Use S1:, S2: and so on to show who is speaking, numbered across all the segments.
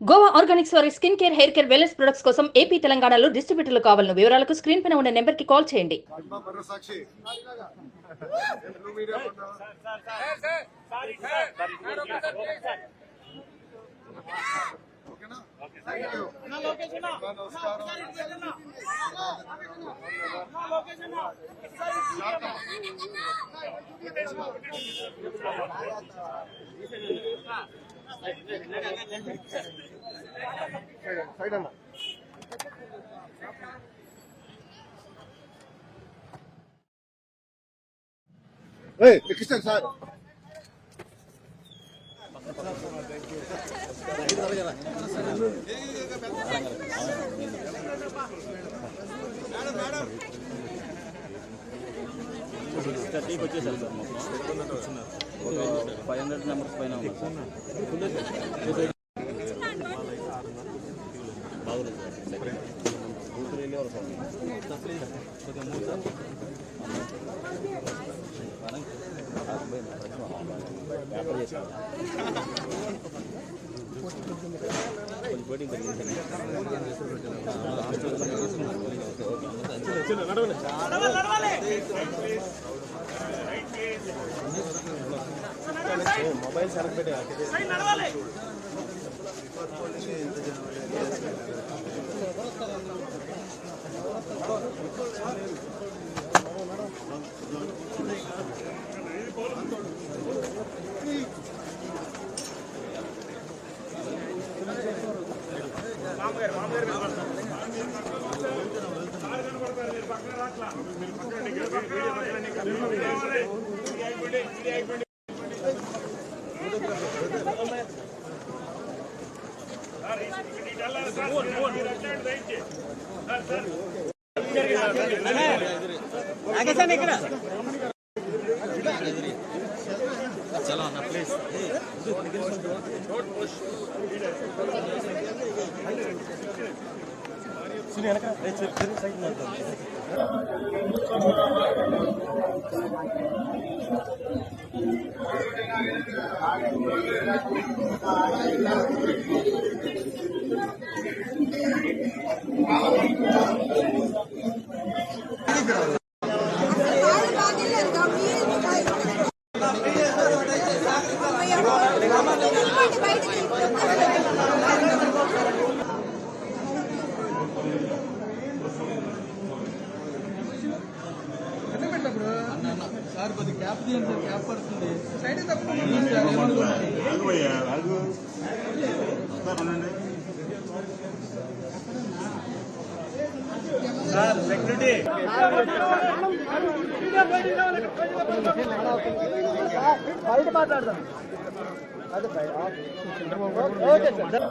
S1: Goa Organics వారి skin care, hair care, wellness products కోసం AP, తెలంగాణలో డిస్ట్రిబ్యూటర్లు కావాలను వివరాలకు స్క్రీన్ పైన ఉన్న నెంబర్ కి కాల్ చేయండి.
S2: Christian sir.
S3: వచ్చేసారు సార్ మొత్తం 500 నెంబర్స్ పైన ఉంది సార్. బాగుంది సార్. బూతులు వెళ్ళేవారు సార్. వ్యాపారం చేశారు కొంచెం పోటీ మొబైల్ సరకు పెట్టి చలో అన్న ప్లీజ్.
S4: సార్ కొద్ది క్యాప్ తీయండి సార్, క్యాప్ పడుతుంది సైడ్ సార్ సెక్యూరిటీ బయట మాట్లాడదాం. Okay sir.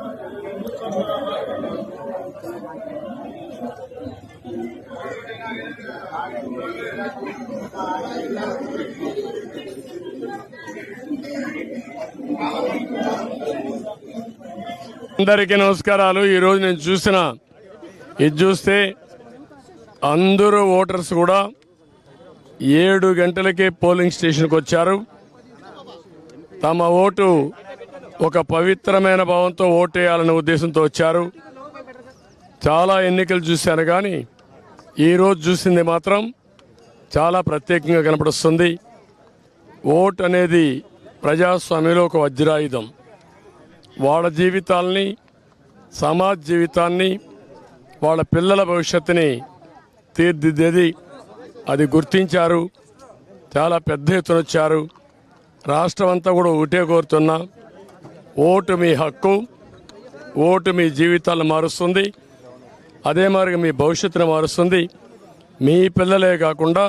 S5: అందరికీ నమస్కారాలు. ఈరోజు నేను ఇది చూస్తే అందరూ ఓటర్స్ కూడా 7 గంటలకే పోలింగ్ స్టేషన్కి వచ్చారు. తమ ఓటు ఒక పవిత్రమైన భావంతో ఓటేయాలనే ఉద్దేశంతో వచ్చారు. చాలా ఎన్నికలు చూశాను కానీ ఈరోజు చూసింది మాత్రం చాలా ప్రత్యేకంగా కనపడుస్తుంది. ఓటు అనేది ప్రజాస్వామ్యంలో ఒక వజ్రాయుధం. వాళ్ళ జీవితాల్ని, సమాజ జీవితాన్ని, వాళ్ళ పిల్లల భవిష్యత్తుని తీర్చిదిద్దేది. అది గుర్తించారు. చాలా పెద్ద ఎత్తున వచ్చారు. రాష్ట్రం అంతా కూడా ఒకటే కోరుతున్నా, ఓటు మీ హక్కు. ఓటు మీ జీవితాలను మారుస్తుంది. అదే మరి మీ భవిష్యత్తును మారుస్తుంది. మీ పిల్లలే కాకుండా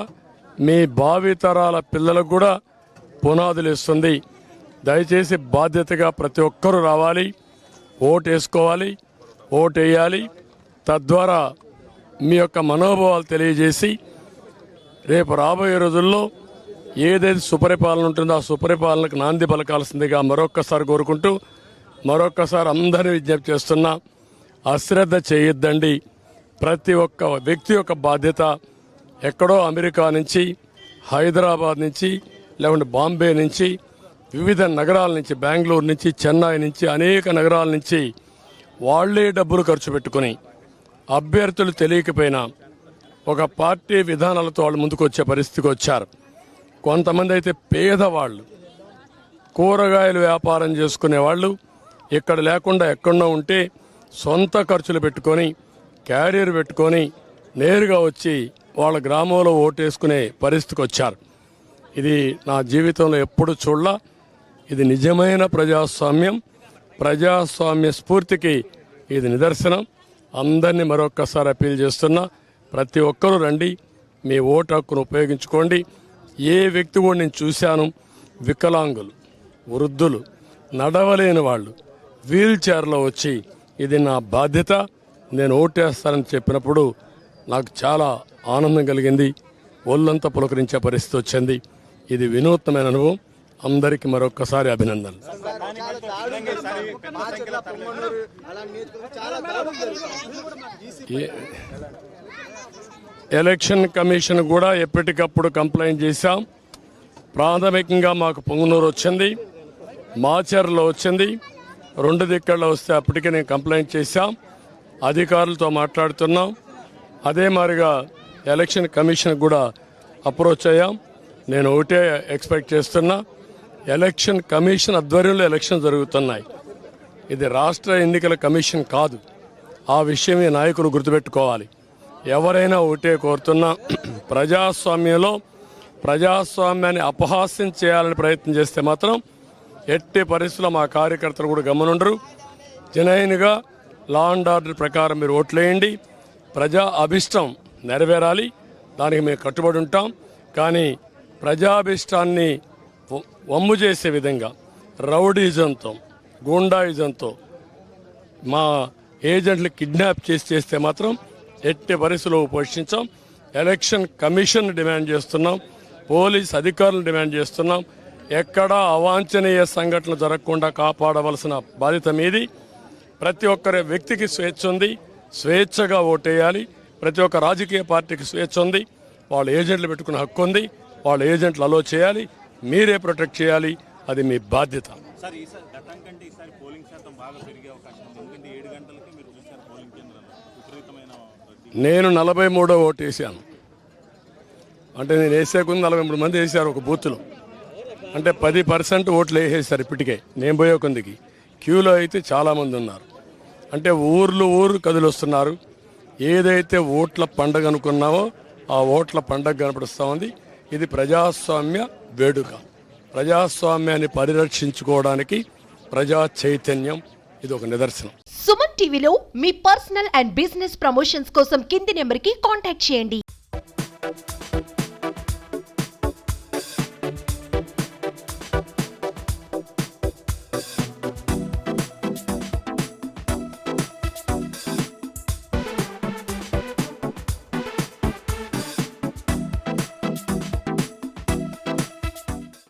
S5: మీ భావితరాల పిల్లలకు కూడా పునాదులు ఇస్తుంది. దయచేసి బాధ్యతగా ప్రతి ఒక్కరూ రావాలి, ఓటు వేసుకోవాలి, ఓటు వేయాలి. తద్వారా మీ యొక్క మనోభావాలు తెలియజేసి రేపు రాబోయే రోజుల్లో ఏదైతే సుపరిపాలన ఉంటుందో ఆ సుపరిపాలనకు నాంది పలకాల్సిందిగా మరొక్కసారి కోరుకుంటూ మరొక్కసారి అందరినీ విజ్ఞప్తి చేస్తున్నా, అశ్రద్ధ చేయొద్దండి. ప్రతి ఒక్క వ్యక్తి యొక్క బాధ్యత. ఎక్కడో అమెరికా నుంచి, హైదరాబాద్ నుంచి, లేకుంటే బాంబే నుంచి, వివిధ నగరాల నుంచి, బెంగళూరు నుంచి, చెన్నై నుంచి, అనేక నగరాల నుంచి వాళ్లే డబ్బులు ఖర్చు పెట్టుకుని అభ్యర్థులు తెలియకపోయినా ఒక పార్టీ విధానాలతో వాళ్ళు ముందుకు వచ్చే పరిస్థితికి వచ్చారు. కొంతమంది అయితే పేదవాళ్ళు, కూరగాయలు వ్యాపారం చేసుకునే వాళ్ళు ఇక్కడ లేకుండా ఎక్కడో ఉంటే సొంత ఖర్చులు పెట్టుకొని క్యారియర్ పెట్టుకొని నేరుగా వచ్చి వాళ్ళ గ్రామంలో ఓటేసుకునే పరిస్థితికి వచ్చారు. ఇది నా జీవితంలో ఎప్పుడు చూడలా. ఇది నిజమైన ప్రజాస్వామ్యం, ప్రజాస్వామ్య స్ఫూర్తికి ఇది నిదర్శనం. అందరినీ మరొక్కసారి అప్పీల్ చేస్తున్నా, ప్రతి ఒక్కరూ రండి, మీ ఓటు హక్కును ఉపయోగించుకోండి. ఏ వ్యక్తి కూడా నేను చూశాను, వికలాంగులు, వృద్ధులు, నడవలేని వాళ్ళు వీల్ చైర్లో వచ్చి ఇది నా బాధ్యత, నేను ఓటేస్తానని చెప్పినప్పుడు నాకు చాలా ఆనందం కలిగింది. ఒళ్ళంతా పులకరించే పరిస్థితి వచ్చింది. ఇది వినూత్నమైన అనుభవం. అందరికీ మరొక్కసారి అభినందనలు. ఎలక్షన్ కమిషన్ కూడా ఎప్పటికప్పుడు కంప్లైంట్ చేశాం. ప్రాథమికంగా మాకు పొంగునూరు వచ్చింది, మాచర్లో వచ్చింది, 2 దిక్కల్లో వస్తే అప్పటికే నేను కంప్లైంట్ చేశాం. అధికారులతో మాట్లాడుతున్నాం. అదే మాదిరిగా ఎలక్షన్ కమిషన్ కూడా అప్రోచ్ అయ్యాం. నేను ఒకటే ఎక్స్పెక్ట్ చేస్తున్నా, ఎలక్షన్ కమిషన్ ఆధ్వర్యంలో ఎలక్షన్ జరుగుతున్నాయి. ఇది రాష్ట్ర ఎన్నికల కమిషన్ కాదు. ఆ విషయం ఈ నాయకులు గుర్తుపెట్టుకోవాలి. ఎవరైనా ఒకటే కోరుతున్నా, ప్రజాస్వామ్యంలో ప్రజాస్వామ్యాన్ని అపహాస్యం చేయాలని ప్రయత్నం చేస్తే మాత్రం ఎట్టి పరిస్థితుల్లో మా కార్యకర్తలు కూడా గమనుండరు. జనైన్గా లా అండ్ ఆర్డర్ ప్రకారం మీరు ఓట్లేయండి. ప్రజా అభిష్టం నెరవేరాలి, దానికి మేము కట్టుబడి ఉంటాం. కానీ ప్రజాభిష్టాన్ని వమ్ము చేసే విధంగా రౌడీజంతో, గూండాయిజంతో మా ఏజెంట్లు కిడ్నాప్ చేస్తే మాత్రం ఎట్టి పరిస్థితుల్లో పోషించాం. ఎలక్షన్ కమిషన్ డిమాండ్ చేస్తున్నాం, పోలీస్ అధికారులను డిమాండ్ చేస్తున్నాం. ఎక్కడా అవాంఛనీయ సంఘటనలు జరగకుండా కాపాడవలసిన బాధ్యత మీది. ప్రతి ఒక్కరి వ్యక్తికి స్వేచ్ఛ ఉంది, స్వేచ్ఛగా ఓటేయాలి. ప్రతి ఒక్క రాజకీయ పార్టీకి స్వేచ్ఛ ఉంది, వాళ్ళ ఏజెంట్లు పెట్టుకునే హక్కు ఉంది. వాళ్ళ ఏజెంట్లు అలో చేయాలి, మీరే ప్రొటెక్ట్ చేయాలి. అది మీ బాధ్యత.
S3: సార్ ఈసారి గతం కంటే ఈసారి పోలింగ్ శాతం బాగా పెరిగే అవకాశం ఉంది. ఎందుకంటే 7 గంటలకి మీరు చూశారు పోలింగ్ కేంద్రాల్లో విపరీతమైన
S5: నేను 43వ ఓటు వేసాను. అంటే నేను వేసే కొంది 43 మంది వేశారు ఒక బూత్లో. అంటే 10% ఓట్లు వేసేసారు ఇప్పటికే. నేను పోయే కొందికి క్యూలో అయితే చాలామంది ఉన్నారు. అంటే ఊరు కదిలొస్తున్నారు. ఏదైతే ఓట్ల పండగ అనుకున్నామో ఆ ఓట్ల పండగ కనపడుస్తూ ఉంది. ఇది ప్రజాస్వామ్య వేడుక. ప్రజాస్వామ్యాన్ని పరిరక్షించుకోవడానికి ప్రజా చైతన్యం ఇది ఒక నిదర్శనం.
S6: సుమన్ టీవీలో మీ పర్సనల్ అండ్ బిజినెస్ ప్రమోషన్స్ కోసం కింది నెంబర్కి కాంటాక్ట్ చేయండి.